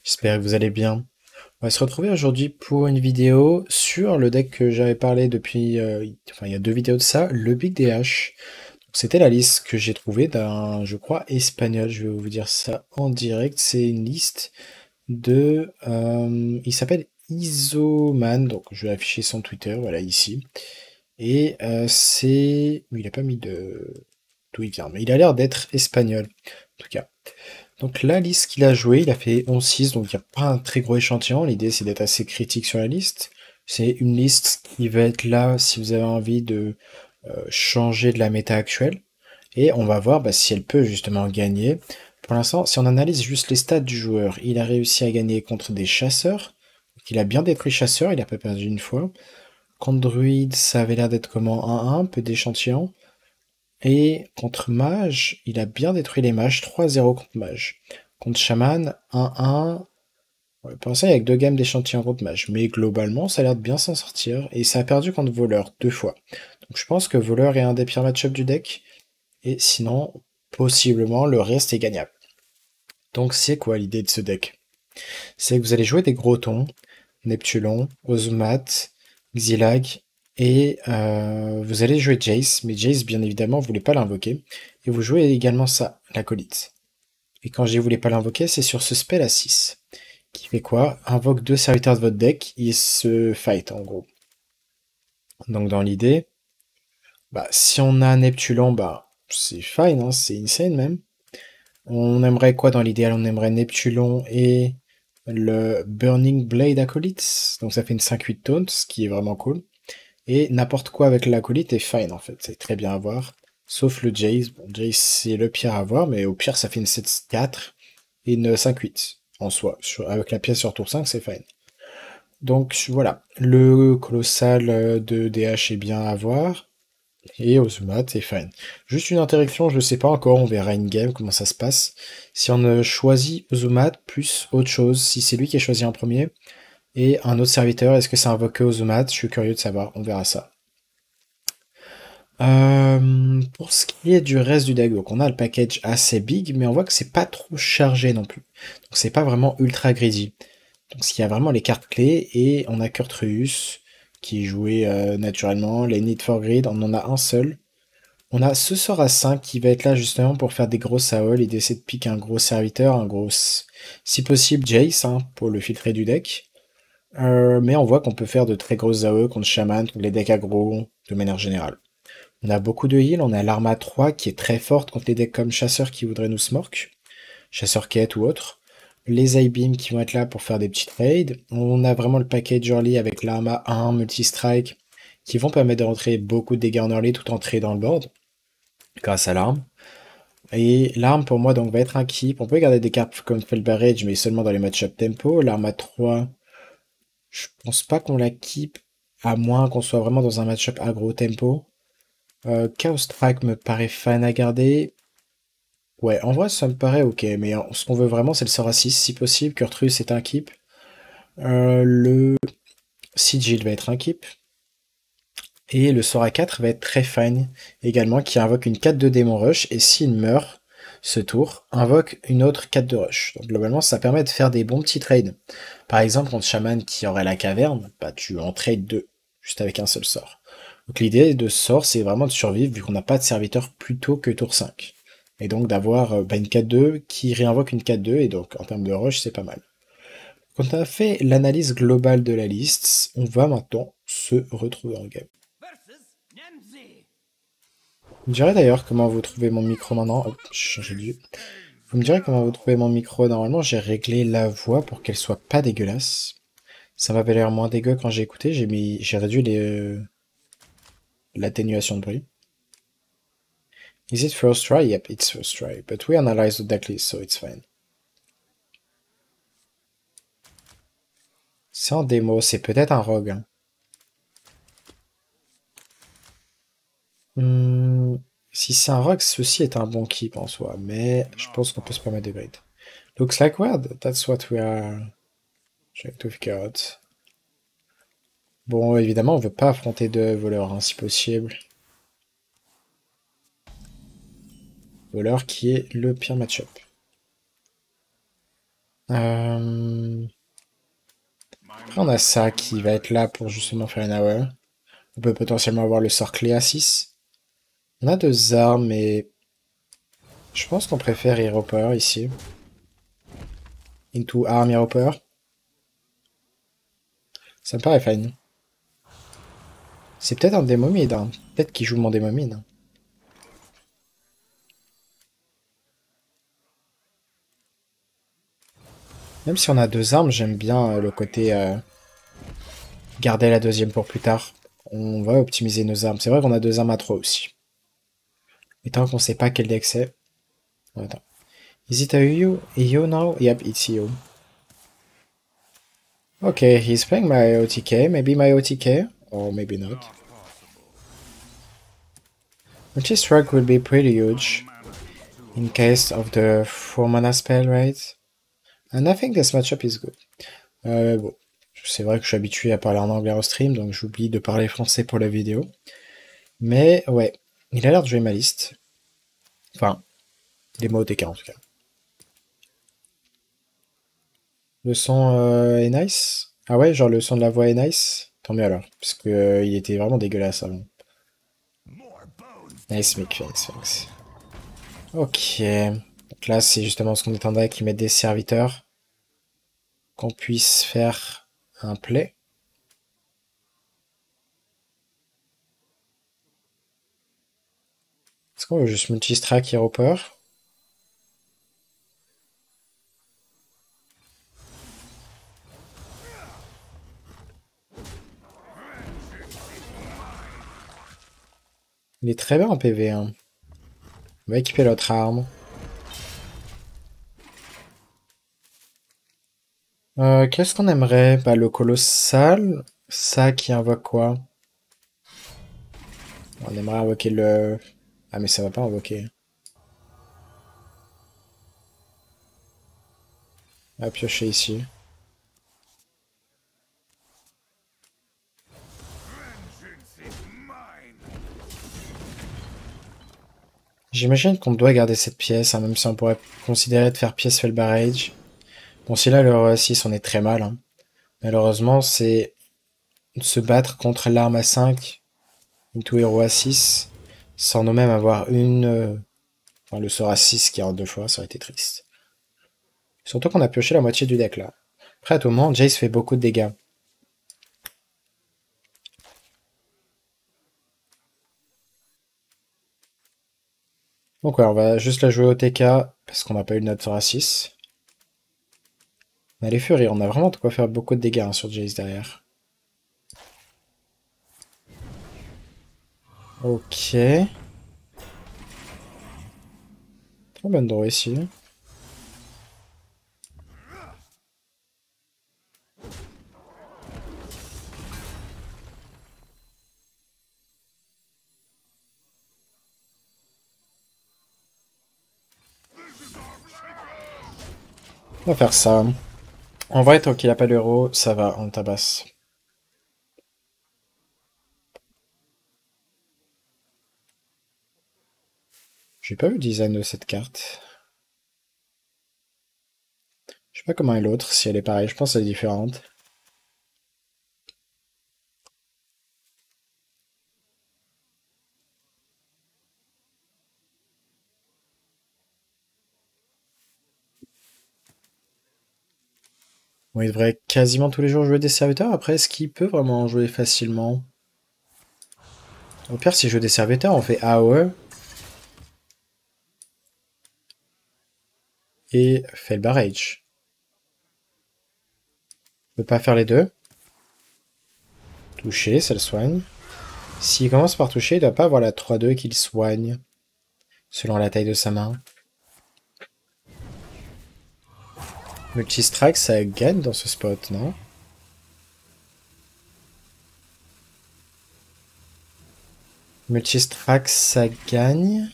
J'espère que vous allez bien. On va se retrouver aujourd'hui pour une vidéo sur le deck que j'avais parlé depuis, enfin il y a deux vidéos de ça, le Big DH. C'était la liste que j'ai trouvée d'un, je crois, espagnol. Je vais vous dire ça en direct. C'est une liste de, il s'appelle Isoman, donc je vais afficher son Twitter, voilà ici. Et il a pas mis d'où il vient, mais il a l'air d'être espagnol, en tout cas. Donc la liste qu'il a joué, il a fait 11-6, donc il n'y a pas un très gros échantillon. L'idée c'est d'être assez critique sur la liste. C'est une liste qui va être là si vous avez envie de changer de la méta actuelle. Et on va voir si elle peut justement gagner. Pour l'instant, si on analyse juste les stats du joueur, il a réussi à gagner contre des chasseurs. Donc, il a bien détruit chasseurs, il n'a pas perdu une fois. Contre druide, ça avait l'air d'être comment 1-1, peu d'échantillons. Et contre mage, il a bien détruit les mages, 3-0 contre mage. Contre chaman, 1-1. Ouais, pour l'instant, il y a que deux games d'échantillons contre mage. Mais globalement, ça a l'air de bien s'en sortir. Et ça a perdu contre voleur, deux fois. Donc je pense que voleur est un des pires match-ups du deck. Et sinon, possiblement, le reste est gagnable. Donc c'est quoi l'idée de ce deck? C'est que vous allez jouer des gros tons. Neptulon, Ozumat, Xylag, et vous allez jouer Jace, mais Jace, bien évidemment, vous voulez pas l'invoquer. Et vous jouez également ça, l'acolyte. Et quand je dis vous voulez pas l'invoquer, c'est sur ce spell à 6. Qui fait quoi? Invoque deux serviteurs de votre deck, ils se fight en gros. Donc dans l'idée, si on a Neptulon, c'est fine, hein, c'est insane même. On aimerait quoi dans l'idéal? On aimerait Neptulon et le Burning Blade Acolyte. Donc ça fait une 5-8 taunt, ce qui est vraiment cool. Et n'importe quoi avec l'acolyte est fine en fait, c'est très bien à voir. Sauf le Jace. Bon, Jace c'est le pire à voir, mais au pire ça fait une 7-4 et une 5-8 en soi. Avec la pièce sur tour 5, c'est fine. Donc voilà, le colossal de DH est bien à voir. Et Ozumat est fine. Juste une interaction, je sais pas encore, on verra in-game comment ça se passe. Si on choisit Ozumat plus autre chose, si c'est lui qui est choisi en premier, et un autre serviteur, est-ce que ça invoque Ozumat? Je suis curieux de savoir, on verra ça. Pour ce qui est du reste du deck, donc on a le package assez big, mais on voit que c'est pas trop chargé non plus. Donc c'est pas vraiment ultra greedy. Donc il y a vraiment les cartes clés, et on a Kurtreus, qui est joué naturellement, les Need for Greed, on en a un seul. On a ce sort à 5 qui va être là justement pour faire des grosses AOL et d'essayer de piquer un gros serviteur, un gros, si possible Jace, hein, pour le filtrer du deck. Mais on voit qu'on peut faire de très grosses AOE contre Shaman, contre les decks aggro, de manière générale. On a beaucoup de heal, on a l'arma 3 qui est très forte contre les decks comme Chasseur qui voudraient nous smork, Chasseur quête ou autre. Les I-Beam qui vont être là pour faire des petits trades. On a vraiment le package early avec l'arma 1, multi-strike, qui vont permettre de rentrer beaucoup de dégâts en early tout en trade dans le board, grâce à l'arme. Et l'arme pour moi donc va être un keep. On peut garder des cartes comme Felbarrage, mais seulement dans les match-up tempo. L'arma 3, je pense pas qu'on la keep, à moins qu'on soit vraiment dans un match-up aggro tempo. Chaos Strike me paraît fun à garder. Ouais, en vrai, ça me paraît ok, mais ce qu'on veut vraiment, c'est le sort à 6, si possible. Kurtrus c'est un keep. Le Sigil va être un keep. Et le sort à 4 va être très fine également, qui invoque une 4 de démon rush, et s'il meurt ce tour, invoque une autre 4 de rush. Donc globalement, ça permet de faire des bons petits trades. Par exemple, contre Shaman qui aurait la caverne, tu en trades 2, juste avec un seul sort. Donc l'idée de ce sort, c'est vraiment de survivre, vu qu'on n'a pas de serviteur plus tôt que tour 5. Et donc d'avoir une 4-2 qui réinvoque une 4-2, et donc en termes de rush, c'est pas mal. Quand on a fait l'analyse globale de la liste, on va maintenant se retrouver en game. Vous me direz d'ailleurs comment vous trouvez mon micro maintenant. Hop, j'ai changé de vue. Vous me direz comment vous trouvez mon micro. Normalement, j'ai réglé la voix pour qu'elle soit pas dégueulasse. Ça m'avait l'air moins dégueu quand j'ai écouté. J'ai réduit l'atténuation de bruit. Is it first try? Yep, it's first try. But we analyzed the deck list, so it's fine. C'est en démo, c'est peut-être un rogue. Hein. Si c'est un rogue, ceci est un bon keep en soi, mais je pense qu'on peut se permettre de grade. Looks like weird. That's what we are trying to figure out. Bon, évidemment, on veut pas affronter deux voleurs, hein, si possible. Voleur qui est le pire match-up. Après, on a ça qui va être là pour justement faire une hour. On peut potentiellement avoir le sort clé à 6. On a deux armes, mais je pense qu'on préfère Hero Power ici. Into Arm Hero Power. Ça me paraît fine. C'est peut-être un démomide, hein. Peut-être qu'il joue mon démomide. Même si on a deux armes, j'aime bien le côté garder la deuxième pour plus tard. On va optimiser nos armes. C'est vrai qu'on a deux armes à 3 aussi. Et tant qu'on sait pas quel deck c'est. Attends. Is it a EU? EU now? Yep, it's EU. Okay, he's playing my OTK. Maybe my OTK? Or maybe not. Multi-strike will be pretty huge. In case of the 4 mana spell, right? And I think this matchup is good. Bon. C'est vrai que je suis habitué à parler en anglais en stream, donc j'oublie de parler français pour la vidéo. Mais ouais, il a l'air de jouer ma liste. Enfin, des mots OTK en tout cas. Le son est nice? Ah ouais, genre le son de la voix est nice? Tant mieux alors, parce que il était vraiment dégueulasse avant. Nice mec, nice, thanks. Ok, donc là c'est justement ce qu'on attendait, qu'ils mettent des serviteurs. Qu'on puisse faire un play. Est-ce qu'on veut juste multi-strike Hero Power? Il est très bien en PV, hein. On va équiper l'autre arme. Qu'est-ce qu'on aimerait? Bah, le colossal. Ça qui invoque quoi? On aimerait invoquer le... Ah, mais ça va pas invoquer. On va piocher ici. J'imagine qu'on doit garder cette pièce, hein, même si on pourrait considérer de faire pièce Fel Barrage. Bon, si là, le 6, on est très mal, hein. Malheureusement, c'est de se battre contre l'arme à 5, into héros à 6, sans nous-mêmes avoir une... Enfin, le sort à 6 qui est en 2 fois, ça aurait été triste. Surtout qu'on a pioché la moitié du deck, là. Après, à tout moment, Jace fait beaucoup de dégâts. Donc ouais, on va juste la jouer au TK, parce qu'on n'a pas eu de notre sort à 6. On a les furies, on a vraiment de quoi faire beaucoup de dégâts hein, sur Jace derrière. Ok. Très bonne draw ici. On va faire ça. En vrai, tant qu'il a pas l'euro, ça va, on tabasse. J'ai pas vu le design de cette carte. Je sais pas comment est l'autre, si elle est pareille, je pense qu'elle est différente. Bon, il devrait quasiment tous les jours jouer des serviteurs, après est-ce qu'il peut vraiment en jouer facilement? Au pire, s'il joue des serviteurs, on fait AOE. Et fait le barrage. On peut pas faire les deux. Toucher, ça le soigne. S'il commence par toucher, il doit pas avoir la 3-2 qu'il soigne. Selon la taille de sa main. Multi-strike, ça gagne dans ce spot, non? Multi-strike, ça gagne.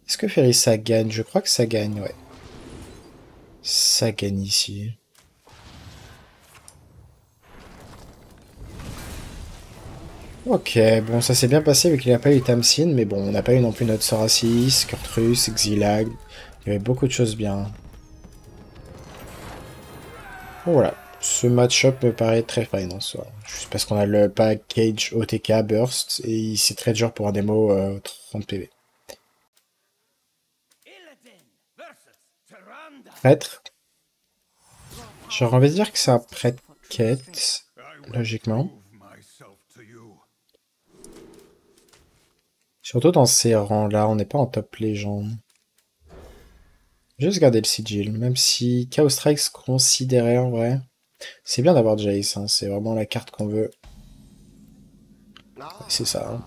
Est-ce que Ferry, ça gagne? Je crois que ça gagne, ouais. Ça gagne ici. Ok, bon, ça s'est bien passé vu qu'il n'a pas eu Tamsin, mais bon, on n'a pas eu non plus notre Sorasis, Kurtrus, Xilag. Il y avait beaucoup de choses bien. Bon, voilà, ce match-up me paraît très fine en soi. Juste parce qu'on a le package OTK Burst et c'est très dur pour un démo 30 PV. Prêtre. J'aurais envie de dire que c'est un prêtre quête, logiquement. Surtout dans ces rangs-là, on n'est pas en top légende. Juste garder le sigil, même si Chaos Strike se considérait en vrai. C'est bien d'avoir Jace, hein, c'est vraiment la carte qu'on veut. C'est ça. Hein.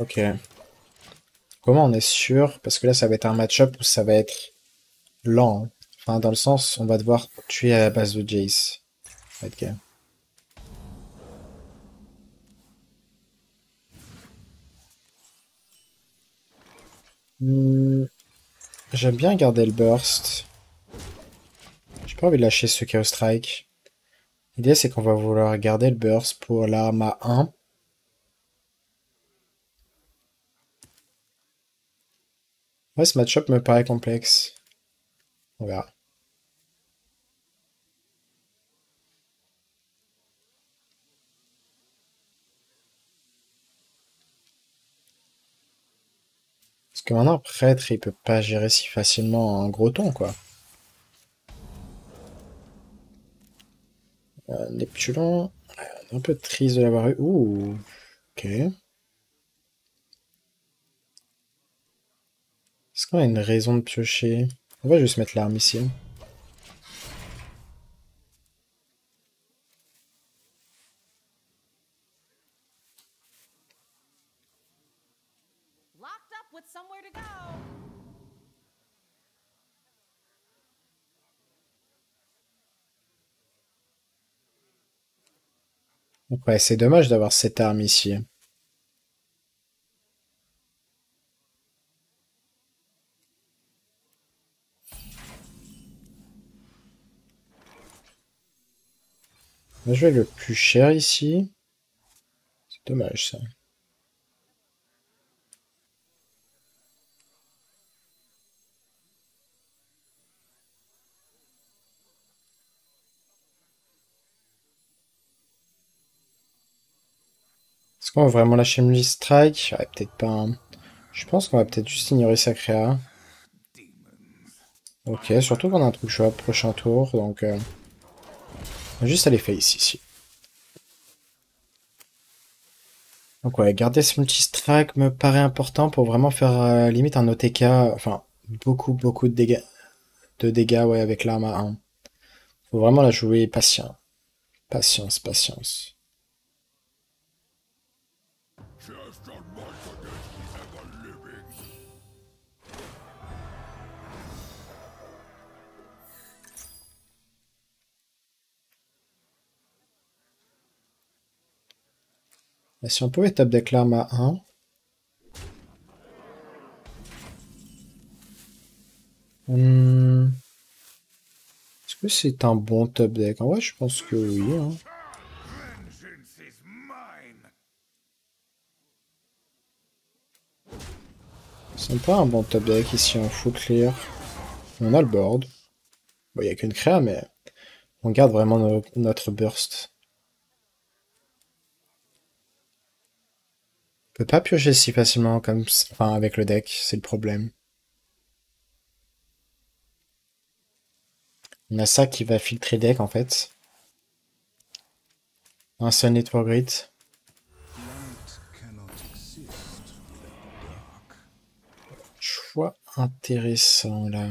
Ok. Comment on est sûr? Parce que là, ça va être un match-up où ça va être lent. Hein. Enfin, dans le sens, on va devoir tuer à la base de Jace. Ok. Hmm, j'aime bien garder le burst. J'ai pas envie de lâcher ce Chaos Strike. L'idée, c'est qu'on va vouloir garder le burst pour l'arme à 1. Ouais, ce match-up me paraît complexe. On verra. Parce que maintenant, prêtre, il peut pas gérer si facilement un gros ton, quoi. Neptulon, un peu triste de l'avoir eu. Ouh, ok. Est-ce qu'on a une raison de piocher? On va juste mettre l'arme ici. Donc ouais, c'est dommage d'avoir cette arme ici. On va jouer le plus cher ici. C'est dommage ça. Est-ce qu'on va vraiment lâcher Muli Strike? Ouais, peut-être pas. Hein. Je pense qu'on va peut-être juste ignorer sa créa. Ok, surtout qu'on a un truc shop prochain tour, donc on va juste aller face ici. Donc ouais, garder ce multi-strike me paraît important pour vraiment faire limite un OTK, enfin beaucoup de dégâts ouais, avec l'arme à 1. Faut vraiment la jouer patient. Patience, patience. Et si on pouvait top deck l'arme à 1. Est-ce que c'est un bon top deck? En vrai, je pense que oui. Hein. C'est pas un bon top deck ici en full clear. On a le board. Bon, il n'y a qu'une créa, mais on garde vraiment notre burst. On peut pas piocher si facilement comme enfin, avec le deck, c'est le problème. On a ça qui va filtrer deck en fait. Un Sun Network Grid. Choix intéressant là.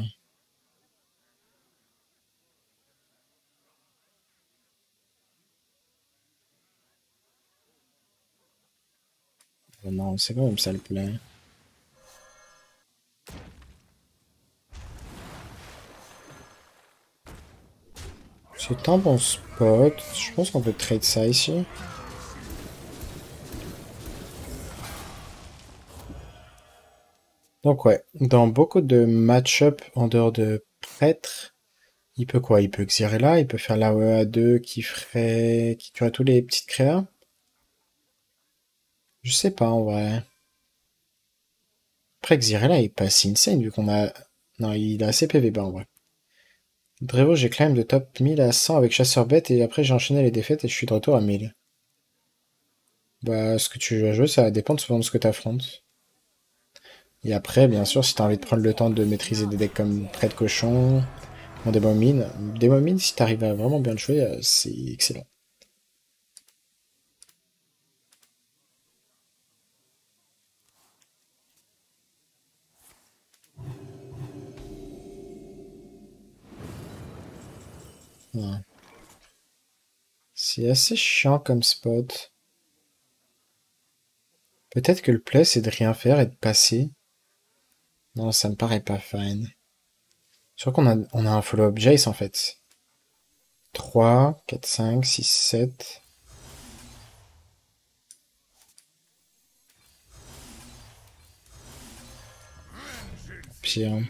Oh non, c'est quand même ça le play. C'est un bon spot. Je pense qu'on peut trade ça ici. Donc ouais, dans beaucoup de match-up en dehors de prêtre, il peut quoi? Il peut Xyrella, il peut faire la EA2 qui ferait... qui tuerait tous les petites créas? Je sais pas en vrai. Après Xyrella est pas si insane vu qu'on a Non, il a assez PV bas en vrai. Drevo, j'ai climb de top 1000 à 100 avec chasseur bête et après j'ai enchaîné les défaites et je suis de retour à 1000. Bah, ce que tu vas jouer, ça va dépendre souvent de ce que tu affrontes. Et après, bien sûr, si t'as envie de prendre le temps de maîtriser des decks comme Trait de Cochon, bon, Démon Mine, si t'arrives à vraiment bien le jouer, c'est excellent. Ouais. C'est assez chiant comme spot. Peut-être que le play, c'est de rien faire et de passer. Non, ça me paraît pas fine. Je crois qu'on a un follow-up Jace en fait. 3, 4, 5, 6, 7. Pire.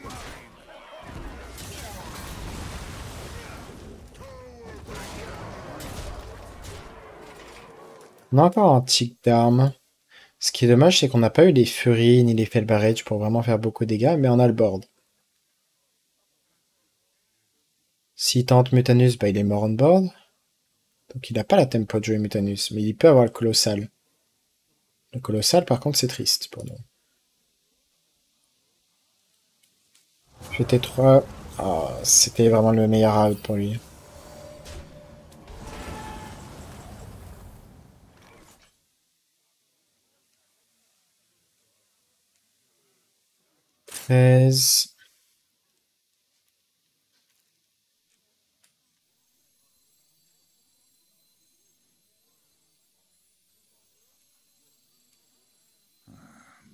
On a encore un tic d'armes. Ce qui est dommage, c'est qu'on n'a pas eu les Furies ni les Felbarage pour vraiment faire beaucoup de dégâts, mais on a le board. S'il tente Mutanus, bah il est mort on board. Donc il n'a pas la tempo de jouer Mutanus, mais il peut avoir le Colossal. Le Colossal, par contre, c'est triste pour nous. GT3, oh, c'était vraiment le meilleur out pour lui. Treize.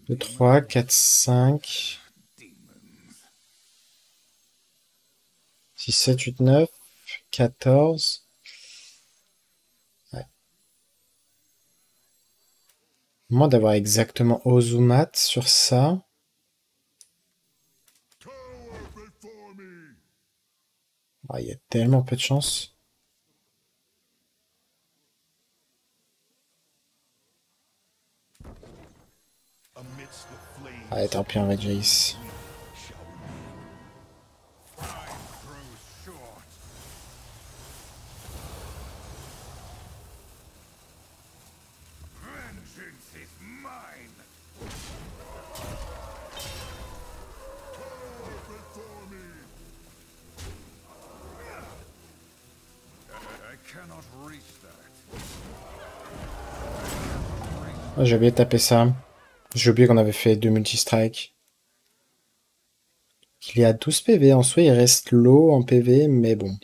Deux, 3, 4, 5. 6, 7, 8, 9. 14. Ouais. Moins d'avoir exactement Ozumat sur ça. Ah, il y a tellement peu de chance. Ah, tant pis, on va Jace. Ah, j'ai oublié de taper ça. J'ai oublié qu'on avait fait 2 multi-strikes. Il est à 12 PV. En soi, il reste low en PV, mais bon.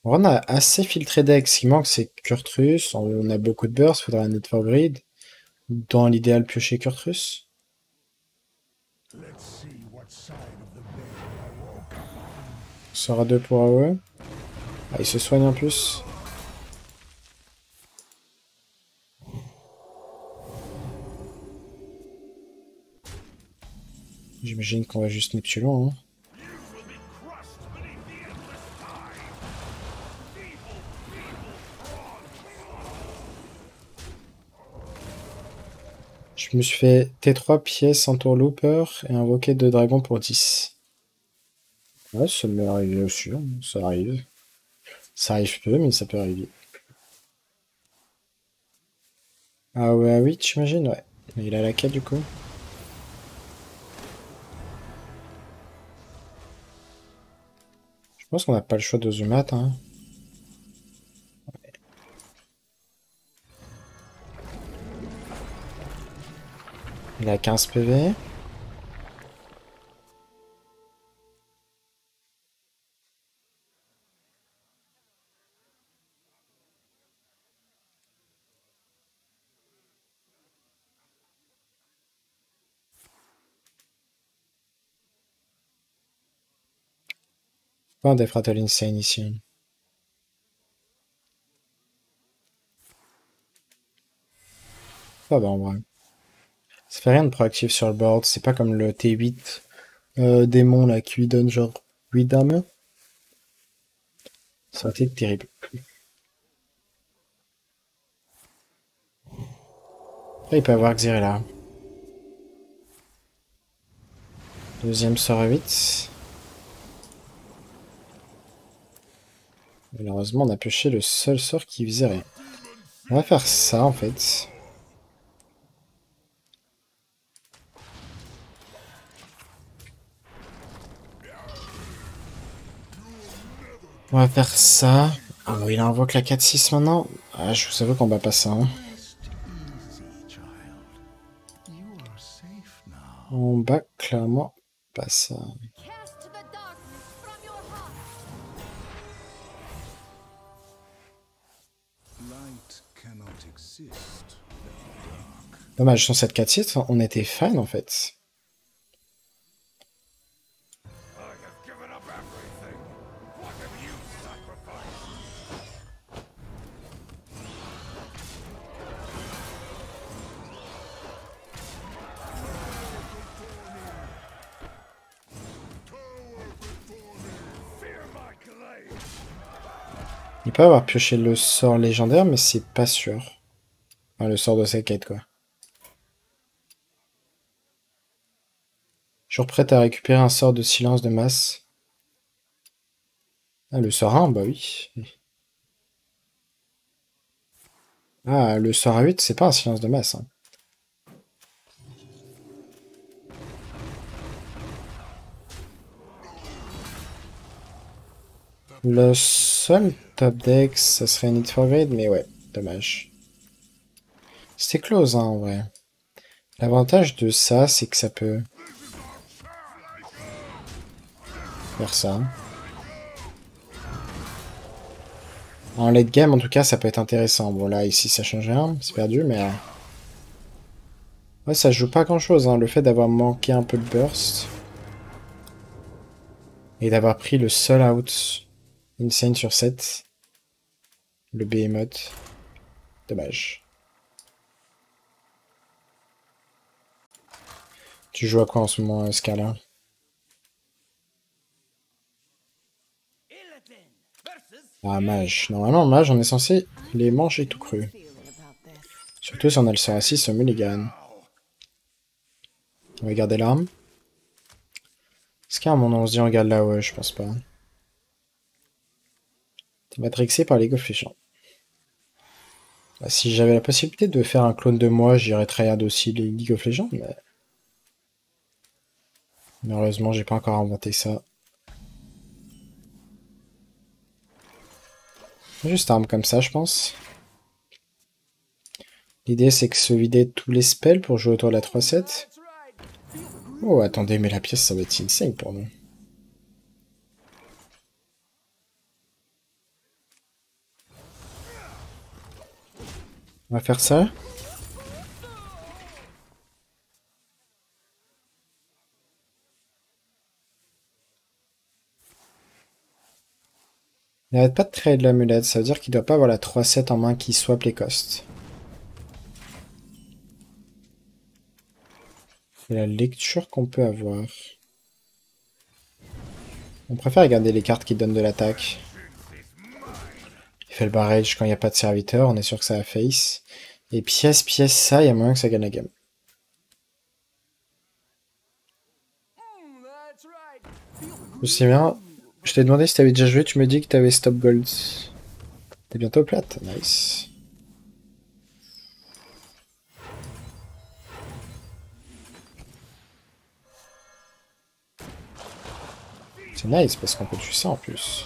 On a assez filtré deck. Ce qui manque, c'est Kurtrus. On a beaucoup de burst. Faudra un Need for Greed. Dans l'idéal, piocher Kurtrus. On sera 2 pour AOE. Ah, il se soigne en plus. J'imagine qu'on va juste Neptulon. Hein. Je me suis fait T3 pièces en tour looper et invoquer 2 dragons pour 10. Ouais, ça m'est arrivé aussi. Hein. Ça arrive. Ça arrive peu, mais ça peut arriver. Ah ouais, à 8, j'imagine, ouais. Mais il a la 4 du coup. Je pense qu'on n'a pas le choix de Zumat. Hein. Il a 15 PV. Pas un Death Rattle Insane ici. Pas bah en vrai. Ça fait rien de proactif sur le board. C'est pas comme le T8 démon là qui lui donne genre 8 d'armure. Ça aurait été terrible. Après, il peut avoir Xyrella. Deuxième sort à 8. Malheureusement, on a pioché le seul sort qui faisait rien. On va faire ça, en fait. On va faire ça. Ah, il invoque la 4-6 maintenant. Ah, je vous avoue qu'on bat pas ça. Hein. On bat clairement pas ça. Dommage, sur cette 4-6, on était fan en fait. Il peut avoir pioché le sort légendaire, mais c'est pas sûr. Enfin, le sort de sa quête, quoi. Toujours prête à récupérer un sort de silence de masse. Ah, le sort 1, bah oui. Ah, le sort à 8, c'est pas un silence de masse. Hein. Le seul top deck, ça serait Need for Greed, mais ouais, dommage. C'était close, hein, en vrai. L'avantage de ça, c'est que ça peut... faire ça. En late game, en tout cas, ça peut être intéressant. Bon, là, ici, ça change rien. C'est perdu, mais... ouais, ça joue pas grand-chose, hein. Le fait d'avoir manqué un peu de burst. Et d'avoir pris le seul out insane sur 7. Le behemoth. Dommage. Tu joues à quoi en ce moment, Scala? Ah, mage. Normalement, mage, on est censé les manger tout cru. Surtout si on a le sort à 6 au mulligan. On va garder l'arme. Est-ce qu'à un moment on se dit on regarde là? Ouais, je pense pas. T'es matrixé par League of Legends. Bah, si j'avais la possibilité de faire un clone de moi, j'irais tryhard aussi les League of Legends, mais... malheureusement, j'ai pas encore inventé ça. Juste arme comme ça, je pense. L'idée, c'est que se vider tous les spells pour jouer autour de la 3-7. Oh, attendez, mais la pièce, ça va être insane pour nous. On va faire ça. Il n'arrête pas de créer de l'amulette, ça veut dire qu'il doit pas avoir la 3-7 en main qui swap les costs. C'est la lecture qu'on peut avoir. On préfère garder les cartes qui donnent de l'attaque. Il fait le barrage quand il n'y a pas de serviteur, on est sûr que ça va face. Et pièce, ça, il y a moyen que ça gagne la game. Je sais bien, je t'ai demandé si t'avais déjà joué, tu me dis que t'avais stop gold. T'es bientôt plate, nice. C'est nice parce qu'on peut tuer ça en plus.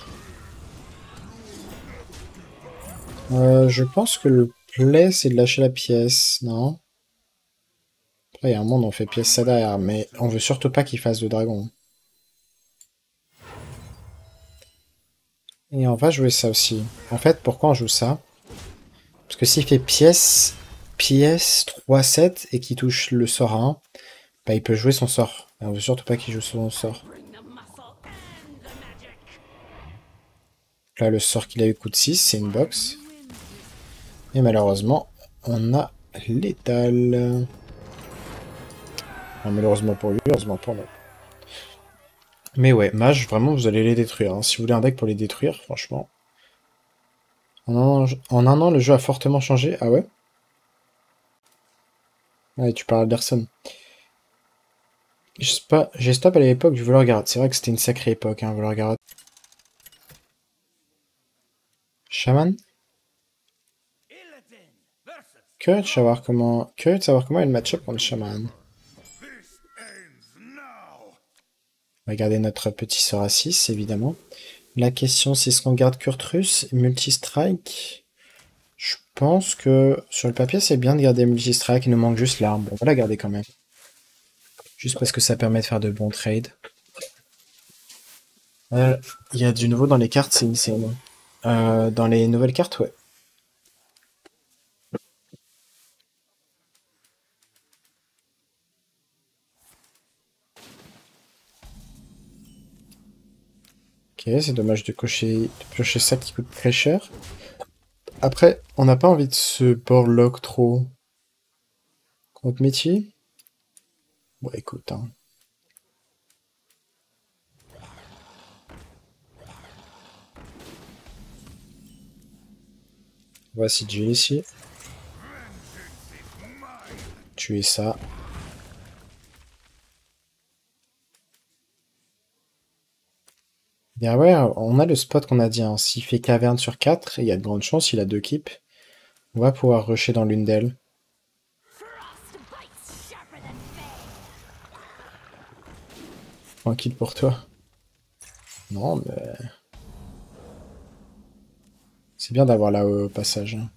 Je pense que le play c'est de lâcher la pièce, non? Après il y a un monde on fait pièce ça derrière, mais on veut surtout pas qu'il fasse de dragon. Et on va jouer ça aussi. En fait, pourquoi on joue ça? Parce que s'il fait pièce, 3-7 et qu'il touche le sort 1, bah il peut jouer son sort. Et on veut surtout pas qu'il joue son sort. Là, le sort qu'il a eu coûte 6, c'est une box. Et malheureusement, on a létal. Enfin, malheureusement pour lui, heureusement pour nous. Mais ouais, mage, vraiment, vous allez les détruire. Hein. Si vous voulez un deck pour les détruire, franchement. En un an, le jeu a fortement changé. Ah ouais? Ouais, tu parles d'Arson. J'ai stop à l'époque du Volorgarot. C'est vrai que c'était une sacrée époque, hein, Volorgarot. Shaman? Curieux de savoir comment est le match-up contre Shaman. On va garder notre petit Sora 6, évidemment. La question, c'est est-ce qu'on garde Kurtrus, Multistrike? Je pense que sur le papier, c'est bien de garder Multistrike. Il nous manque juste l'arme. Bon, on va la garder quand même. Juste parce que ça permet de faire de bons trades. Il y a du nouveau dans les cartes, c'est insane. Dans les nouvelles cartes, ouais. Ok, c'est dommage de piocher ça qui coûte très cher. Après, on n'a pas envie de se board lock trop. Contre métier? Bon, écoute, hein. Voici Jill ici. Tuer ça. Bien ouais, on a le spot qu'on a dit, hein. S'il fait caverne sur 4, il y a de grandes chances, il a 2 keeps. On va pouvoir rusher dans l'une d'elles. Tranquille pour toi. Non, mais... c'est bien d'avoir là au passage, hein.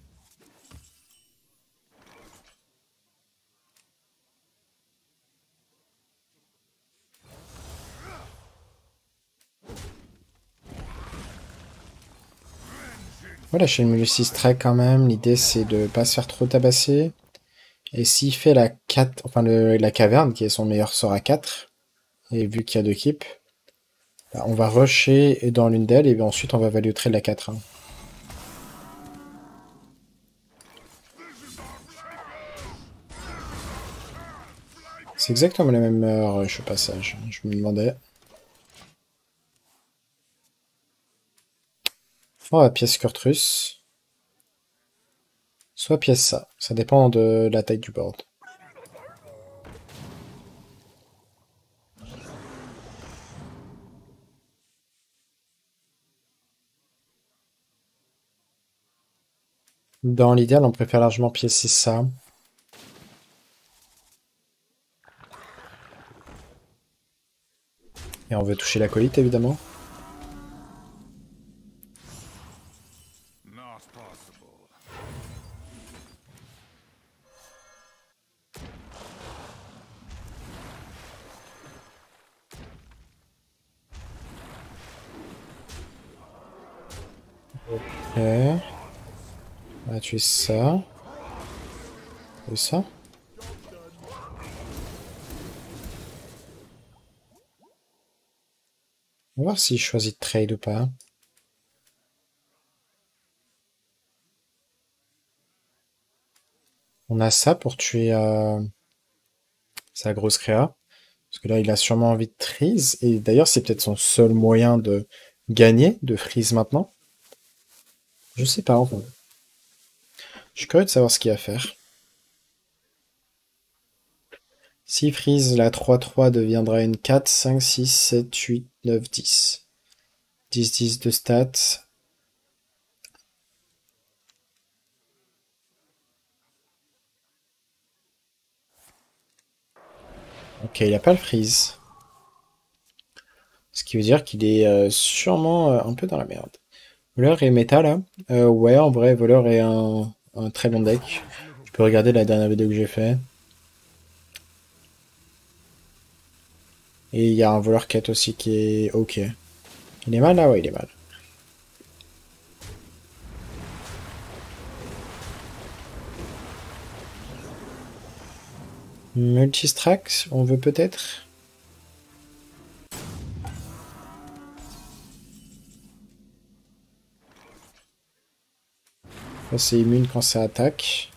On va lâcher le multi-strike quand même. L'idée, c'est de pas se faire trop tabasser. Et s'il fait la 4, enfin la caverne, qui est son meilleur sort à 4, et vu qu'il y a 2 keeps, bah, on va rusher dans l'une d'elles, et ensuite on va value trade la 4. Hein. C'est exactement la même rush au passage. Je me demandais. On va pièce Kurtrus. Soit pièce ça. Ça dépend de la taille du board. Dans l'idéal, on préfère largement piécer ça. Et on veut toucher l'acolyte, évidemment. Ok. On va tuer ça. Et ça. On va voir s'il choisit de trade ou pas. On a ça pour tuer sa grosse créa. Parce que là, il a sûrement envie de freeze. Et d'ailleurs, c'est peut-être son seul moyen de gagner, de freeze maintenant. Je sais pas, en fait. Je suis curieux de savoir ce qu'il va faire. Si freeze, la 3-3 deviendra une 4, 5, 6, 7, 8, 9, 10. 10, 10 de stats. Ok, il a pas le freeze. Ce qui veut dire qu'il est sûrement un peu dans la merde. Voleur et méta là. Ouais, en vrai, Voleur est un très bon deck. Tu peux regarder la dernière vidéo que j'ai fait. Et il y a un voleur quête aussi qui est ok. Il est mal là? Ouais, il est mal. Multistrax, on veut peut-être? Ça c'est immune quand ça attaque.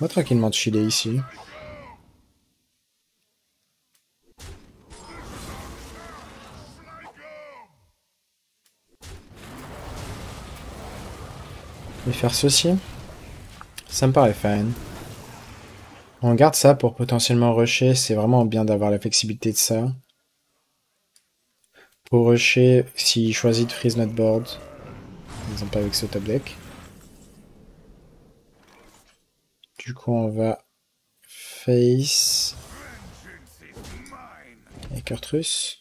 On va tranquillement chiller ici. Et faire ceci, ça me paraît fine. On garde ça pour potentiellement rusher, c'est vraiment bien d'avoir la flexibilité de ça. Pour rusher, s'il choisit de freeze notre board, par exemple avec ce top deck. Du coup, on va face avec Arthurus.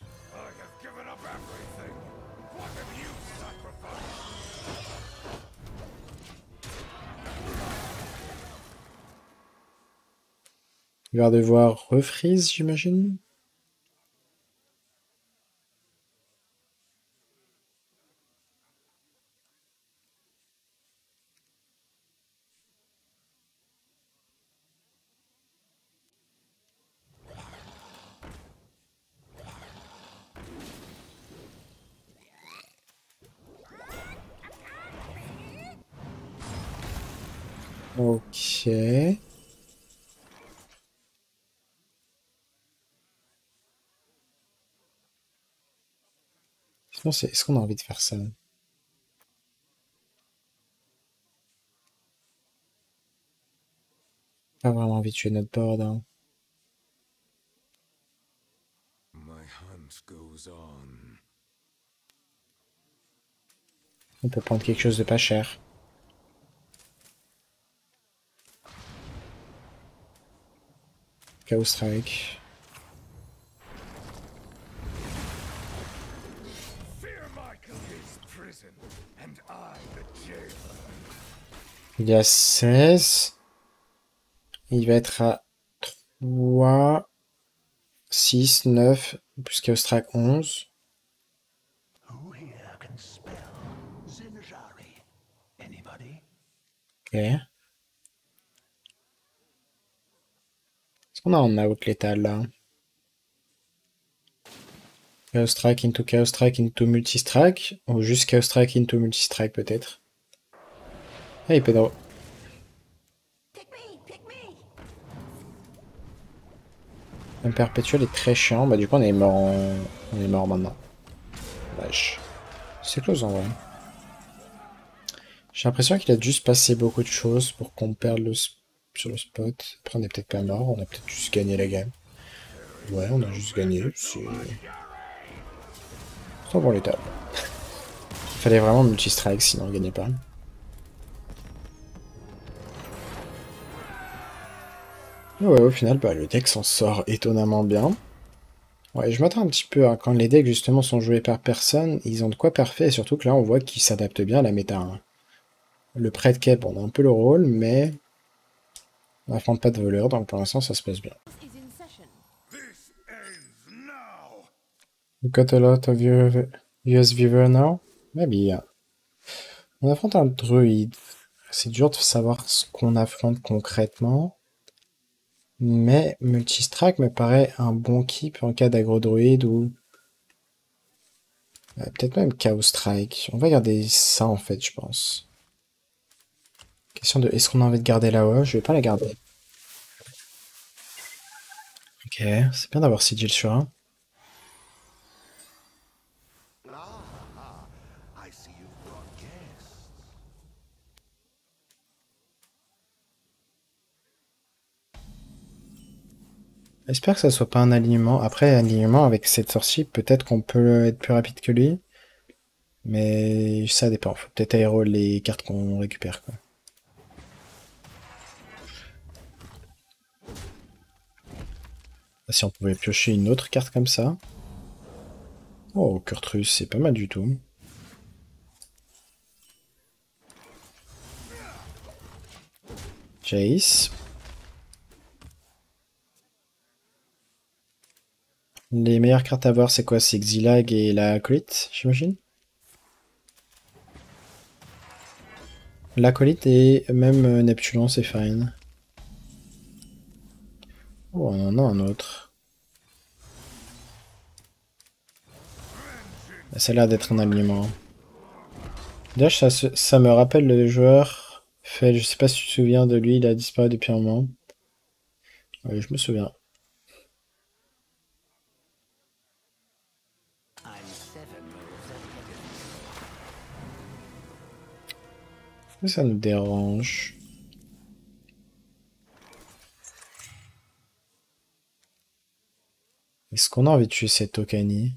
Il va devoir refreeze, j'imagine. Ok. Sinon, est-ce qu'on a envie de faire ça? Pas vraiment envie de tuer notre board, hein. On peut prendre quelque chose de pas cher. Chaos Strike. Il est à 16. Il va être à 3, 6, 9, plus Chaos Strike 11. Ok. Est-ce qu'on a en out létal là? Chaos Strike into Chaos Strike into Multistrike? Ou juste Chaos Strike into Multistrike peut-être? Hey Pedro. Un perpétuel est très chiant. Bah du coup on est mort on est mort maintenant. Vache. C'est close en vrai. J'ai l'impression qu'il a juste passé beaucoup de choses pour qu'on perde sur le spot. Après on est peut-être pas mort, on a peut-être juste gagné la game. Ouais, on a juste gagné. C'est bon les tables. Il fallait vraiment multi-strike sinon on gagnait pas. Ouais, au final, bah, le deck s'en sort étonnamment bien. Ouais, je m'attends un petit peu à quand les decks justement sont joués par personne, ils ont de quoi parfait, et surtout que là on voit qu'ils s'adaptent bien à la méta, hein. Le prêt de cap, on a un peu le rôle, mais on n'affronte pas de voleur, donc pour l'instant ça se passe bien. You got a lot of US viewer now? Maybe, yeah. On affronte un druide. C'est dur de savoir ce qu'on affronte concrètement, mais Multistrike me paraît un bon keep en cas d'agro-druide ou peut-être même Chaos Strike. On va garder ça en fait, je pense. Question de est-ce qu'on a envie de garder la haut? Je vais pas la garder. Ok, c'est bien d'avoir Sigil sur un. J'espère que ça soit pas un alignement. Après, alignement avec cette sortie, peut-être qu'on peut être plus rapide que lui. Mais ça dépend. Faut peut-être aéro les cartes qu'on récupère, quoi. Si on pouvait piocher une autre carte comme ça. Oh, Kurtrus, c'est pas mal du tout. Jace. Les meilleures cartes à voir, c'est quoi? C'est Xilag et la Acolyte, j'imagine? L'acolyte et même Neptulon, c'est fine. Oh, on en a un autre. Ça a l'air d'être un alignement. D'ailleurs, ça me rappelle le joueur Fel, je sais pas si tu te souviens de lui, il a disparu depuis un moment. Oui, je me souviens. Ça nous dérange. Est-ce qu'on a envie de tuer cette Okani?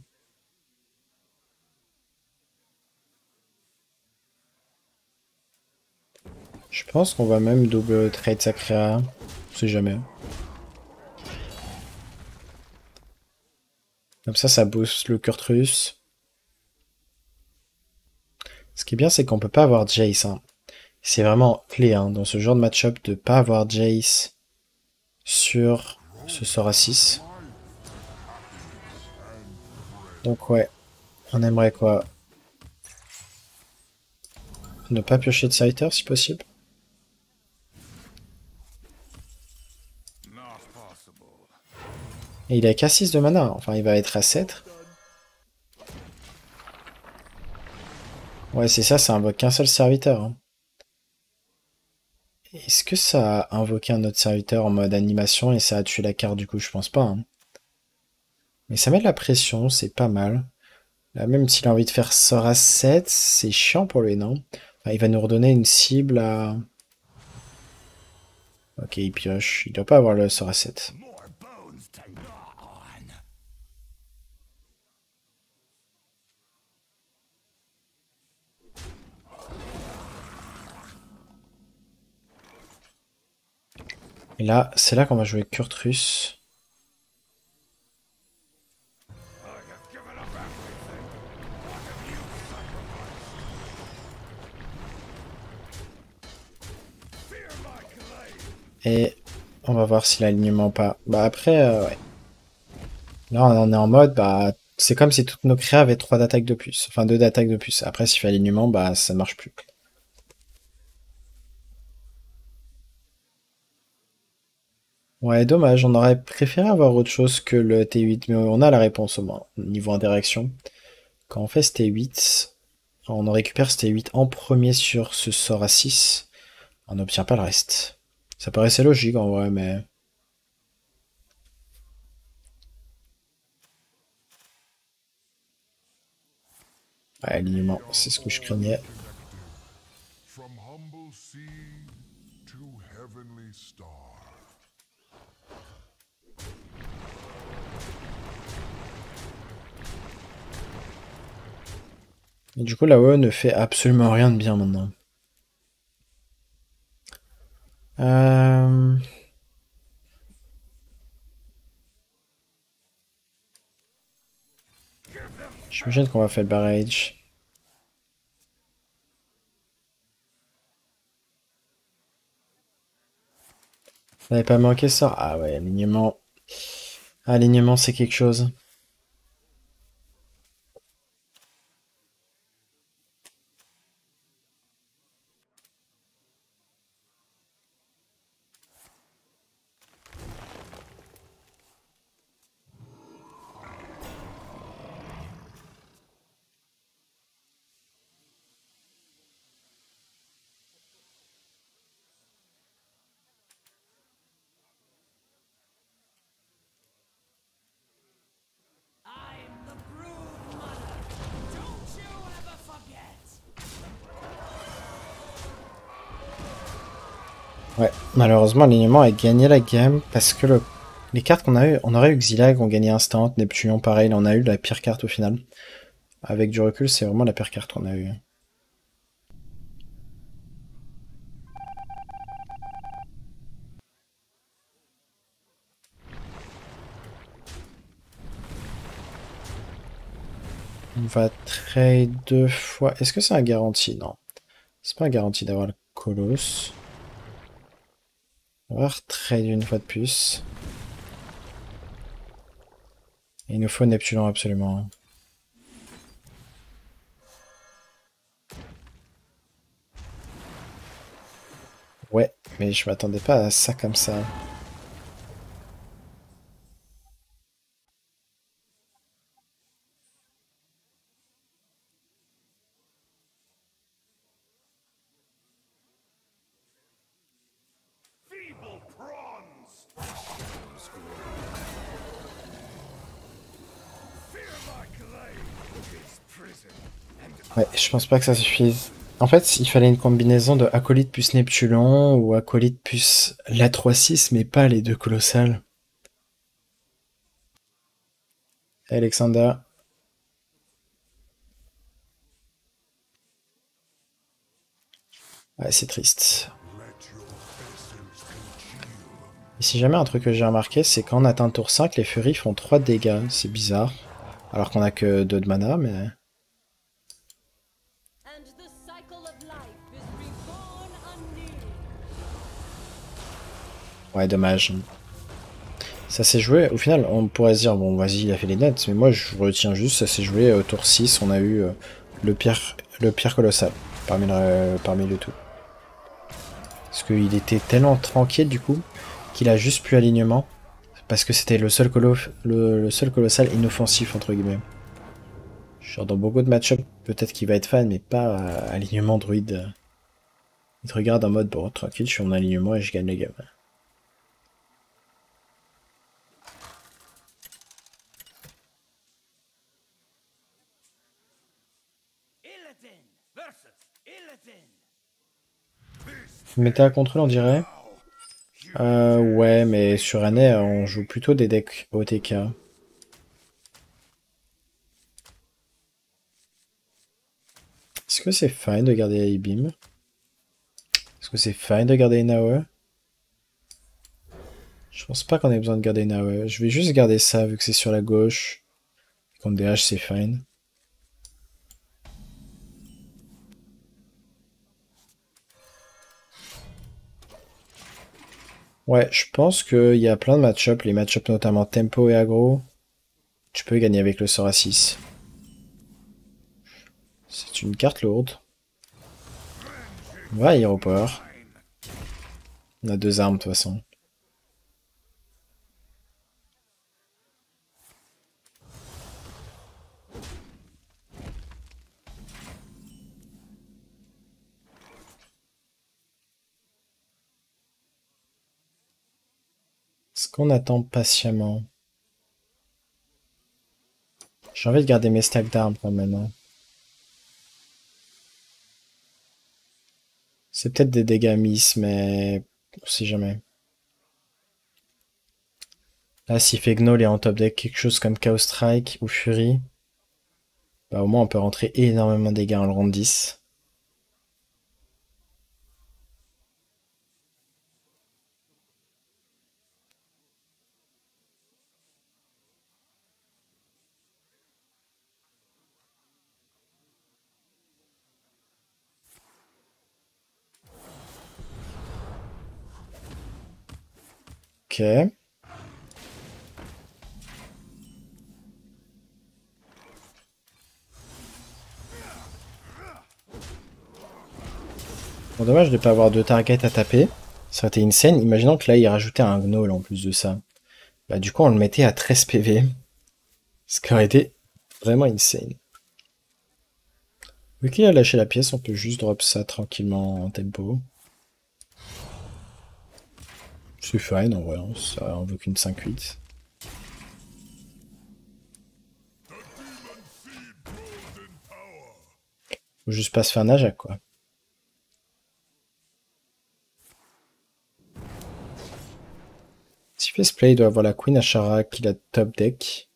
Je pense qu'on va même double trade Sacrea. On sait jamais. Comme ça booste le Kurtrus. Ce qui est bien, c'est qu'on peut pas avoir Jace. Hein. C'est vraiment clé hein, dans ce genre de match-up de pas avoir Jace sur ce sort à 6. Donc ouais, on aimerait quoi? Ne pas piocher de serviteur si possible. Et il a qu'à 6 de mana, enfin il va être à 7. Ouais c'est ça, ça invoque qu'un seul serviteur. Hein. Est-ce que ça a invoqué un autre serviteur en mode animation et ça a tué la carte du coup? Je pense pas. Hein. Mais ça met de la pression, c'est pas mal. Là même s'il a envie de faire sort à 7, c'est chiant pour lui, non? Enfin, il va nous redonner une cible à... Ok, il pioche. Il doit pas avoir le sort à 7. Et là, c'est là qu'on va jouer Kurtrus. Et on va voir si l'alignement pas. Bah après, ouais. Là, on est en mode, bah, c'est comme si toutes nos créas avaient 3 d'attaque de plus. Enfin, 2 d'attaque de plus. Après, s'il fait alignement, bah, ça marche plus. Ouais, dommage. On aurait préféré avoir autre chose que le T8. Mais on a la réponse au moins, niveau interaction. Quand on fait ce T8, on récupère ce T8 en premier sur ce sort à 6. On n'obtient pas le reste. Ça paraissait logique en vrai, mais... Ouais, alignement, c'est ce que je craignais. Et du coup, la OE ne fait absolument rien de bien maintenant. Euh... J'imagine qu'on va faire le barrage. Ça n'avait pas manqué ça? Ah ouais, alignement. Alignement, c'est quelque chose. Ouais, malheureusement, l'alignement a gagné la game parce que les cartes qu'on a eu, on aurait eu Xylag, on gagnait instant, Neptunion pareil, on a eu la pire carte au final. Avec du recul, c'est vraiment la pire carte qu'on a eue. On va trade 2 fois. Est-ce que c'est un garantie? Non. C'est pas un garantie d'avoir le Colosse. On va trade une fois de plus. Et il nous faut Neptunon absolument. Ouais, mais je m'attendais pas à ça comme ça. Ouais, je pense pas que ça suffise. En fait, il fallait une combinaison de acolyte plus Neptulon ou acolyte plus la 3-6, mais pas les deux colossales. Alexander. Ouais, c'est triste. Et si jamais un truc que j'ai remarqué, c'est quand on atteint tour 5, les Furies font 3 de dégâts. C'est bizarre. Alors qu'on a que 2 de mana, mais... Ouais, dommage. Ça s'est joué, au final, on pourrait se dire, bon, vas-y, il a fait les nets, mais moi, je retiens juste, ça s'est joué au tour 6, on a eu le pire colossal, parmi le tout. Parce qu'il était tellement tranquille, du coup, qu'il a juste plus alignement, parce que c'était le seul colossal inoffensif, entre guillemets. Genre, dans beaucoup de match-up, peut-être qu'il va être fan, mais pas alignement druide. Il te regarde en mode, bon, tranquille, je suis en alignement et je gagne les games. Méta à contrôle, on dirait. Ouais, mais sur année, on joue plutôt des decks OTK. Est-ce que c'est fine de garder Ibim? Est-ce que c'est fine de garder Inawe? Je pense pas qu'on ait besoin de garder Inawe. Je vais juste garder ça vu que c'est sur la gauche. Contre DH, c'est fine. Ouais, je pense qu'il y a plein de match-up, les match-up notamment tempo et aggro. Tu peux gagner avec le sort à 6. C'est une carte lourde. Ouais, Hero Power. On a 2 armes de toute façon. Est-ce qu'on attend patiemment? J'ai envie de garder mes stacks d'armes quand même, hein. C'est peut-être des dégâts miss, mais on sait jamais. Là, si fait Gnoll est en top deck quelque chose comme Chaos Strike ou Fury, bah au moins on peut rentrer énormément de dégâts en le round 10. Ok. Bon, dommage de ne pas avoir de target à taper. Ça aurait été insane. Imaginons que là, il rajoutait un Gnoll en plus de ça. Bah, du coup, on le mettait à 13 PV. Ce qui aurait été vraiment insane. Vu qu'il a lâché la pièce, on peut juste drop ça tranquillement en tempo. C'est fine en vrai, hein. Ça invoque une 5-8. Faut juste pas se faire Najak, quoi. Si fait ce play, il doit avoir la Queen Ashara qu'il a top deck.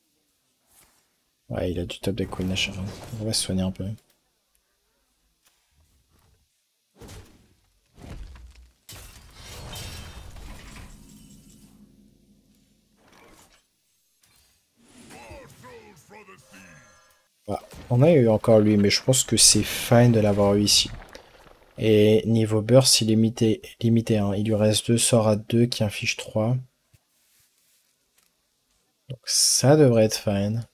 Ouais, il a du top deck Queen Ashara. On va se soigner un peu. Bah, on a eu encore lui, mais je pense que c'est fine de l'avoir eu ici. Et niveau burst, il est limité, hein. Il lui reste 2 sorts à 2 qui infligent 3. Donc ça devrait être fine.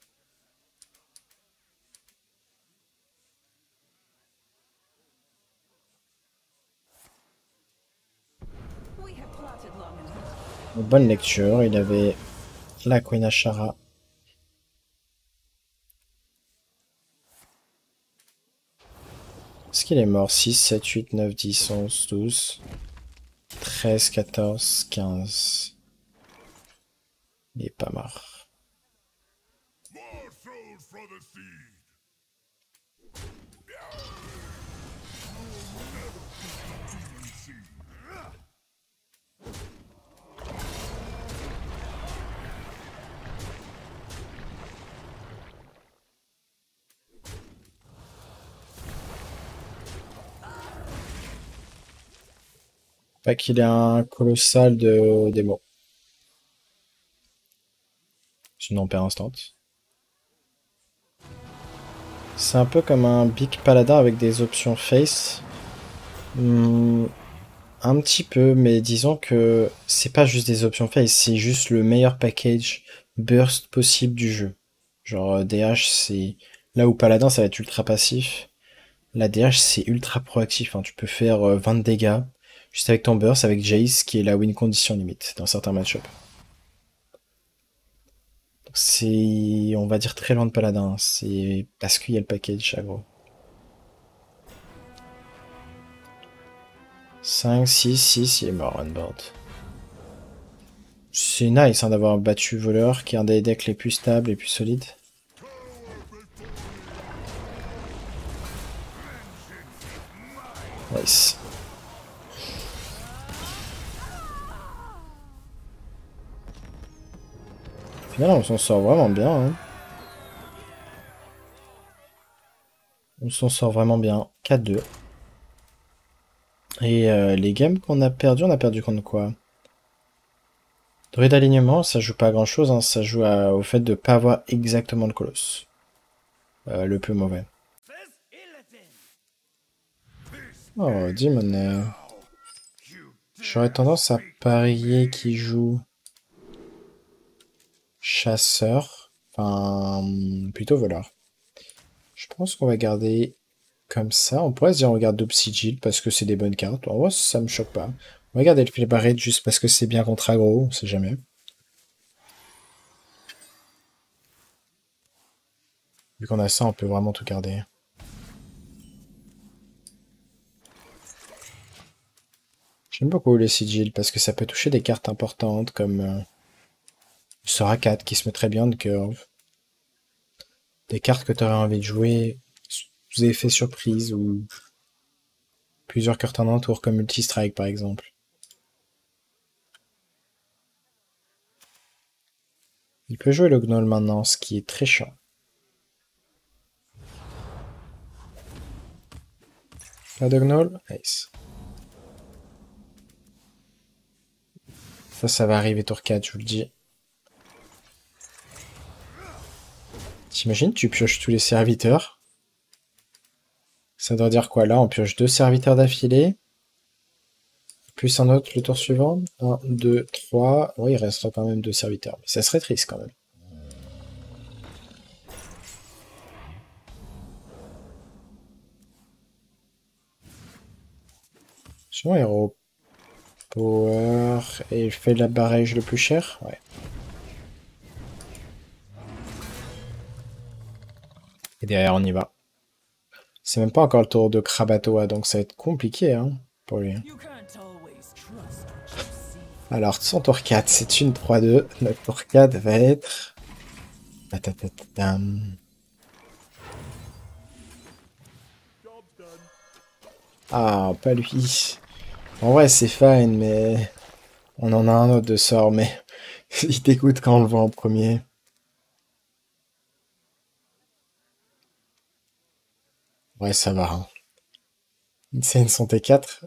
Bonne lecture, il avait la Queen Ashara. Est-ce qu'il est mort? 6, 7, 8, 9, 10, 11, 12, 13, 14, 15. Il est pas mort. Pas qu'il ait un colossal de démo. Sinon on perd instant. C'est un peu comme un Big Paladin avec des options face. Hmm, un petit peu, mais disons que c'est pas juste des options face, c'est juste le meilleur package burst possible du jeu. Genre DH, c'est là où Paladin ça va être ultra passif. La DH c'est ultra proactif, hein. Tu peux faire 20 de dégâts juste avec ton burst, avec Jace qui est la win condition limite dans certains match-ups. C'est, on va dire, très loin de Paladin, hein. C'est parce qu'il y a le package aggro. 5, 6, 6, il est mort on-board. C'est nice hein, d'avoir battu Voleur, qui est un des decks les plus stables et plus solides. Nice. Au final, on s'en sort vraiment bien. Hein. On s'en sort vraiment bien. 4-2. Et les games qu'on a perdu, on a perdu contre quoi? Druide d'alignement, ça joue pas à grand chose, hein. Ça joue au fait de pas avoir exactement le colosse. Le plus mauvais. Oh, Demon. J'aurais tendance à parier qu'il joue chasseur. Enfin, plutôt voleur. Je pense qu'on va garder comme ça. On pourrait se dire on regarde Sigil parce que c'est des bonnes cartes. En vrai, ça me choque pas. On va garder le fil barrette juste parce que c'est bien contre aggro, on sait jamais. Vu qu'on a ça, on peut vraiment tout garder. J'aime beaucoup les sigils parce que ça peut toucher des cartes importantes comme Sorakat qui se met très bien de curve. Des cartes que tu aurais envie de jouer sous effet surprise ou plusieurs cartes en un tour comme Multistrike par exemple. Il peut jouer le Gnoll maintenant, ce qui est très chiant. Pas de Gnoll? Nice. Ça va arriver tour 4, je vous le dis. T'imagines, tu pioches tous les serviteurs. Ça doit dire quoi là? On pioche 2 serviteurs d'affilée. Plus un autre le tour suivant. 1, 2, 3. Oui, il restera quand même 2 serviteurs. Mais ça serait triste quand même. Sinon, héros power. Et il fait la barrage le plus cher? Ouais. Et derrière, on y va. C'est même pas encore le tour de Krabatoa, donc ça va être compliqué hein, pour lui. Alors, son tour 4, c'est une 3-2. Notre tour 4 va être... Ah, pas lui. En vrai, c'est fine, mais... On en a un autre de sort, mais... il t'écoute quand on le voit en premier. Ouais, ça va. Hein. Insane son T4.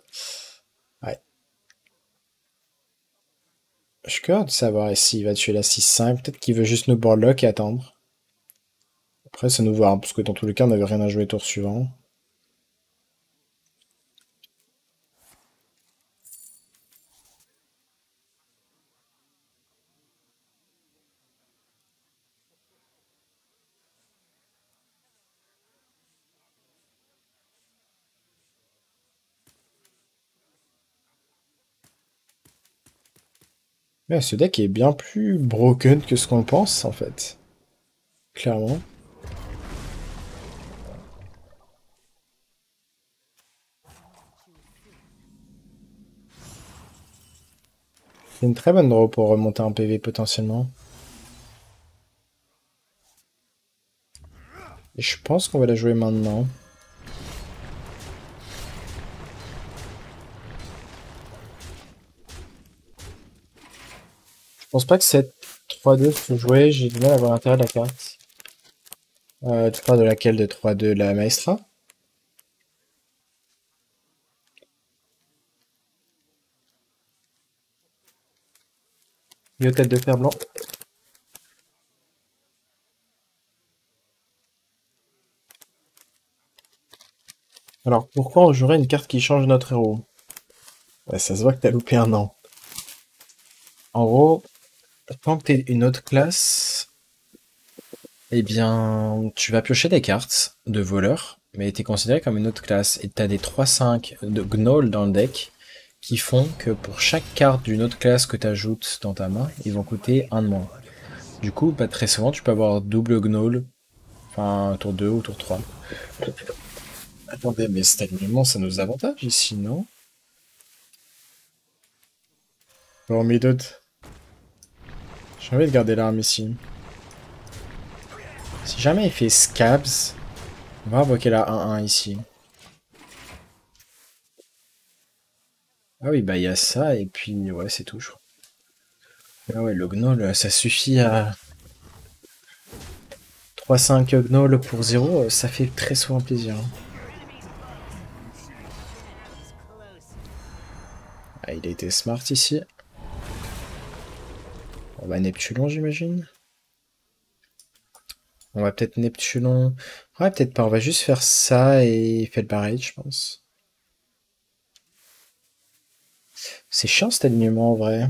Ouais. Je suis curieux de savoir s'il va tuer la 6-5. Peut-être qu'il veut juste nous boardlock et attendre. Après, ça nous voir, hein, parce que dans tous les cas, on n'avait rien à jouer tour suivant. Mais ce deck est bien plus broken que ce qu'on le pense, en fait. Clairement. C'est une très bonne draw pour remonter un PV potentiellement. Et je pense qu'on va la jouer maintenant. Je pense pas que cette 3-2 se jouer, j'ai du mal à voir l'intérêt de la carte. Tu parles de laquelle de 3-2? La Maestra? Yo, tête de fer blanc. Alors, pourquoi on jouerait une carte qui change notre héros? Ouais, ça se voit que t'as loupé un an. En gros, tant que t'es une autre classe, eh bien, tu vas piocher des cartes de voleur, mais t'es considéré comme une autre classe. Et t'as des 3-5 de Gnoll dans le deck qui font que pour chaque carte d'une autre classe que t'ajoutes dans ta main, ils vont coûter un de moins. Du coup, bah, très souvent, tu peux avoir double Gnoll, enfin, tour 2 ou tour 3. Attendez, mais cet alignement, ça nous avantage ici, non? Bon, Midot, j'ai envie de garder l'arme ici. Si jamais il fait Scabs, on va invoquer la 1-1 ici. Ah oui, bah il y a ça, et puis ouais, c'est tout, je crois. Ah ouais, le Gnoll, ça suffit à 3-5 Gnoll pour 0, ça fait très souvent plaisir. Ah, il a été smart ici. On va Neptulon, j'imagine. On va peut-être Neptulon. Ouais, peut-être pas, on va juste faire ça et faire le barrage, je pense. C'est chiant cet alignement en vrai.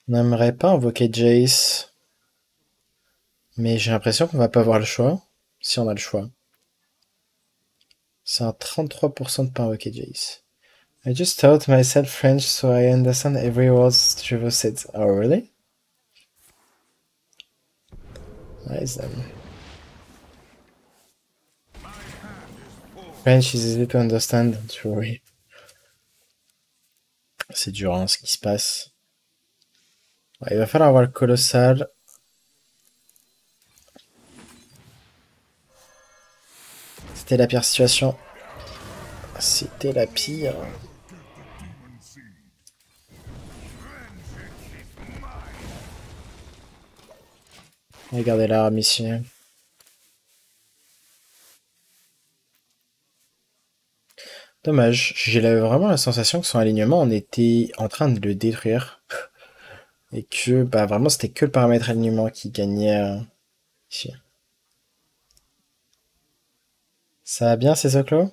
On n'aimerait pas invoquer Jace, mais j'ai l'impression qu'on va pas avoir le choix, si on a le choix. C'est un 33% de pas invoquer Jace. I just taught myself French so I understand every word Trevo said. Oh, really? Nice then. French is easy to understand, don't worry. C'est dur hein, ce qui se passe. Ouais, il va falloir avoir le colossal. C'était la pire situation. C'était la pire. Regardez l'arme ici. Dommage, j'ai vraiment la sensation que son alignement, on était en train de le détruire. Et que, bah vraiment, c'était que le paramètre alignement qui gagnait ici. Ça va bien, ces Zoclo?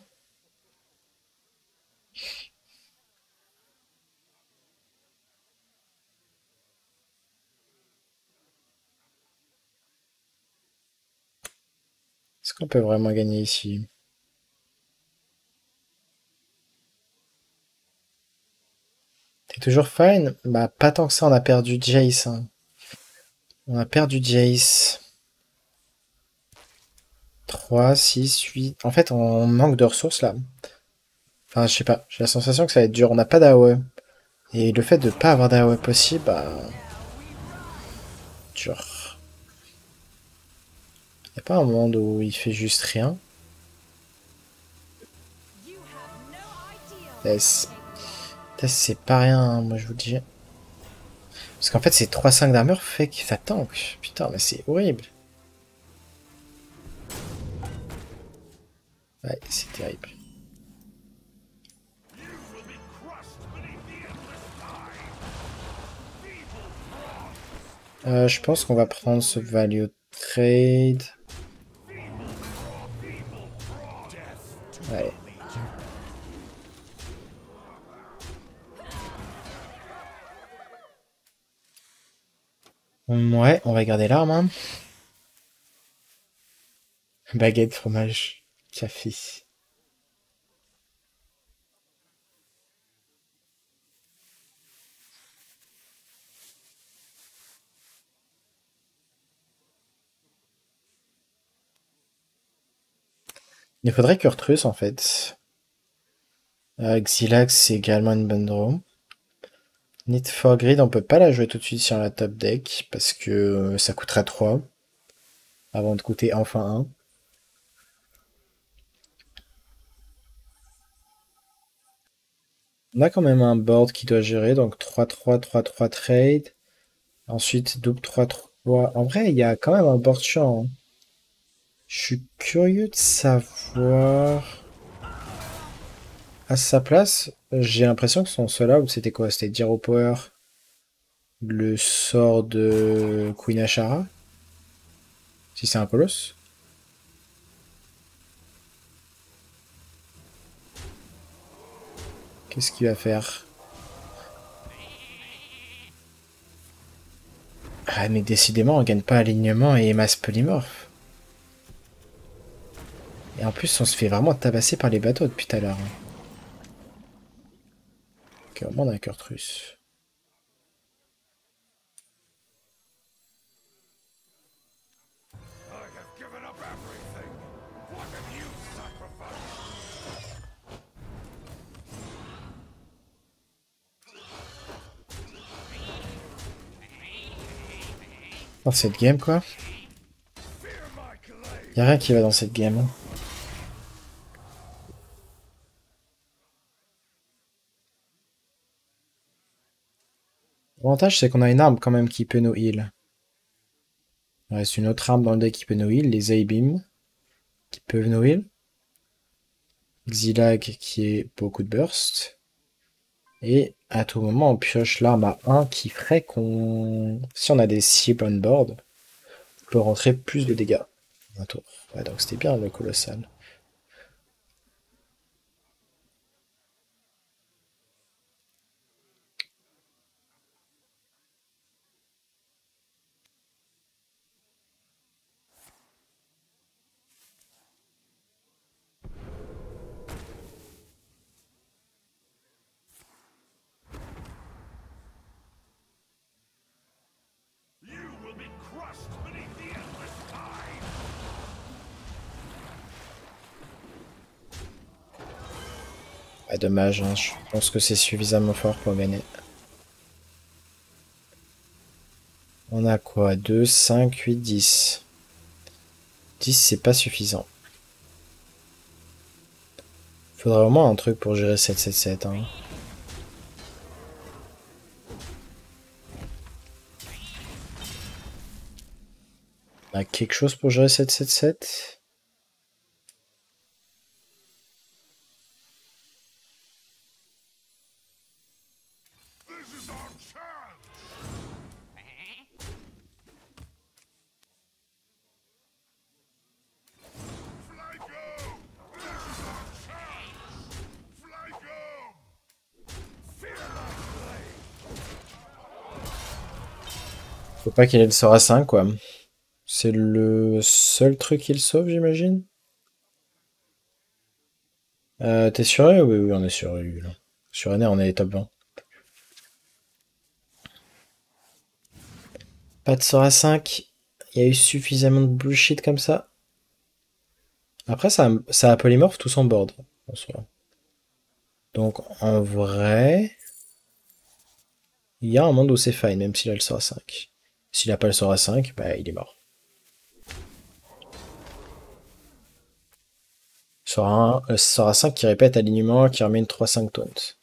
Est-ce qu'on peut vraiment gagner ici? T'es toujours fine? Bah, pas tant que ça, on a perdu Jace. Hein. On a perdu Jace. 3, 6, 8. En fait, on manque de ressources là. Enfin, je sais pas. J'ai la sensation que ça va être dur. On n'a pas d'AOE. Et le fait de pas avoir d'AOE possible, bah. Dur. Y a pas un monde où il fait juste rien? Yes. C'est pas rien, hein, moi je vous le dis. Parce qu'en fait, ces 3-5 d'armure fait que ça tank. Putain, mais c'est horrible. Ouais, c'est terrible. Je pense qu'on va prendre ce value trade. Allez. Ouais, on va garder l'arme. Hein. Baguette, fromage, café. Il faudrait que Urtrus en fait. Xilax, c'est également une bonne draw. Need for Grid, on peut pas la jouer tout de suite sur la top deck parce que ça coûterait 3 avant de coûter enfin 1. On a quand même un board qui doit gérer, donc 3-3, 3-3 trade. Ensuite, double 3-3. En vrai, il y a quand même un board chiant. Hein. Je suis curieux de savoir. à sa place, j'ai l'impression que son seul out, c'était quoi? C'était Zero Power, le sort de Queen Ashara, si c'est un colosse. Qu'est-ce qu'il va faire? Ah, mais décidément, on gagne pas alignement et masse polymorphe. Et en plus, on se fait vraiment tabasser par les bateaux depuis tout à l'heure. Ok, au moins on a un Kurtrus. Dans cette game, quoi. Y a rien qui va dans cette game. Hein. L'avantage, c'est qu'on a une arme quand même qui peut nous heal. Il reste une autre arme dans le deck qui peut nous heal, les A-Beam, qui peuvent nous heal. Xylag qui est beaucoup de burst. Et à tout moment, on pioche l'arme à 1 qui ferait qu'on... Si on a des cibles on board, on peut rentrer plus de dégâts. Un tour. Ouais, donc c'était bien le colossal. Ouais, dommage, hein. Je pense que c'est suffisamment fort pour gagner. On a quoi? 2, 5, 8, 10. 10, c'est pas suffisant. Faudrait vraiment un truc pour gérer 7-7-7. Hein. On a quelque chose pour gérer 7-7-7? Faut pas qu'il ait le sort à 5, quoi. C'est le seul truc qu'il sauve, j'imagine? T'es sur eux? Oui, oui, on est sur eux, là. Sur N, on est top 20. Pas de sort à 5. Il y a eu suffisamment de bullshit comme ça. Après, ça a polymorphe tout son board, en soi. Donc, en vrai... Il y a un monde où c'est fine, même s'il a le sort à 5. S'il a pas le sort à 5, bah, il est mort. Sort à 5 qui répète alignement, qui remet une 3-5 taunt.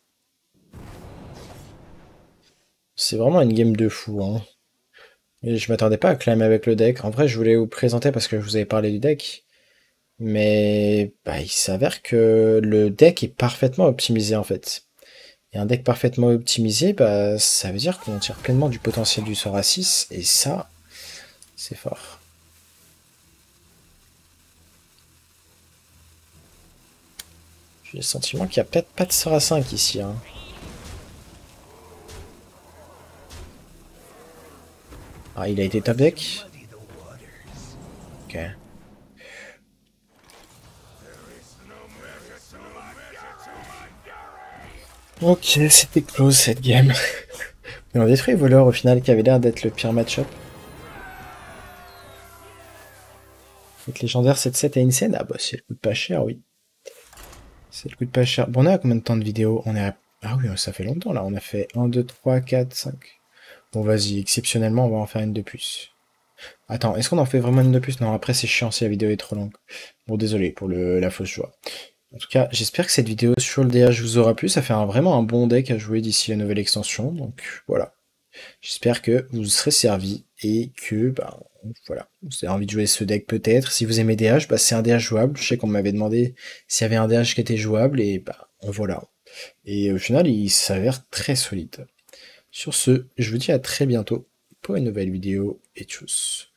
C'est vraiment une game de fou, hein. Et je m'attendais pas à climb avec le deck. En vrai, je voulais vous présenter parce que je vous avais parlé du deck. Mais bah, il s'avère que le deck est parfaitement optimisé en fait. Et un deck parfaitement optimisé, bah, ça veut dire qu'on tire pleinement du potentiel du sort à 6. Et ça, c'est fort. J'ai le sentiment qu'il n'y a peut-être pas de sort à 5 ici. Hein. Ah, il a été top deck? Ok. Ok, c'était close cette game. Mais on détruit voleur au final qui avait l'air d'être le pire match-up. Avec légendaire 7-7 à Insane, ah bah c'est le coup de pas cher, oui. C'est le coup de pas cher. Bon, on est à combien de temps de vidéo? On est à... Ah oui, ça fait longtemps là. On a fait 1, 2, 3, 4, 5. Bon, vas-y, exceptionnellement, on va en faire une de plus. Attends, est-ce qu'on en fait vraiment une de plus? Non, après c'est chiant si la vidéo est trop longue. Bon, désolé pour la fausse joie. En tout cas, j'espère que cette vidéo sur le DH vous aura plu. Ça fait vraiment un bon deck à jouer d'ici la nouvelle extension. Donc voilà. J'espère que vous serez servi et que, bah, voilà, vous avez envie de jouer ce deck peut-être. Si vous aimez DH, bah, c'est un DH jouable. Je sais qu'on m'avait demandé s'il y avait un DH qui était jouable et bah, Voilà. Et au final, il s'avère très solide. Sur ce, je vous dis à très bientôt pour une nouvelle vidéo et tchuss.